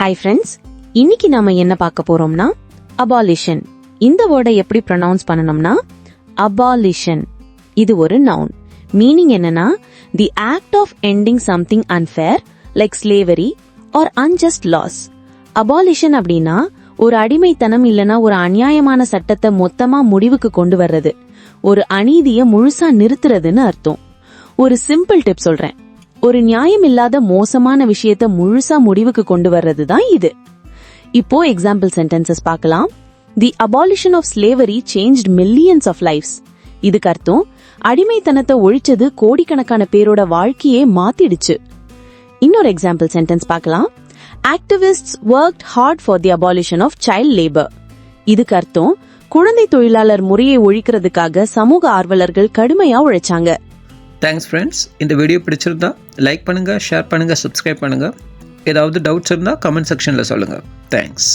Hi friends, இன்னைக்கு நாம என்ன பார்க்க போறோம்னா அபாலிஷன். இந்த வேர்டை எப்படி ப்ரொனவுன்ஸ் பண்ணணும்னா அபாலிஷன். இது ஒரு நவுன். மீனிங் என்னன்னா the act of ending something unfair like slavery or unjust laws. Abolition அப்படின்னா ஒரு அடிமைத்தனம் இல்லனா ஒரு அநியாயமான சட்டத்தை மொத்தமா முடிவுக்கு கொண்டு வர்றது, ஒரு அநீதிய முழுசா நிறுத்துறதுன்னு அர்த்தம். ஒரு சிம்பிள் டிப் சொல்றேன். ஒரு நியாயம் இல்லாத மோசமான விஷயத்த முழுசா முடிவுக்கு கொண்டு வர்றது தான் இது. இப்போ எக்ஸாம்பிள் சென்டென்சஸ் பார்க்கலாம். The abolition of slavery changed millions of lifes. இதுக்கு அர்த்தம் அடிமைத்தனத்தை ஒழிச்சது கோடிக்கணக்கான பேரோட வாழ்க்கையே மாத்திடுச்சு. இன்னொரு எக்ஸாம்பிள் சென்டென்ஸ் பார்க்கலாம். Activists worked hard for the abolition of child labour. இதுக்கு அர்த்தம் குழந்தை தொழிலாளர் முறையை ஒழிக்கிறதுக்காக சமூக ஆர்வலர்கள் கடுமையா உழைச்சாங்க. Thanks friends. இந்த வீடியோ பிடிச்சிருந்தா லைக் பண்ணுங்கள், ஷேர் பண்ணுங்கள், சப்ஸ்கிரைப் பண்ணுங்கள். ஏதாவது டவுட்ஸ் இருந்தால் கமெண்ட் செக்ஷனில் சொல்லுங்கள். தேங்க்ஸ்.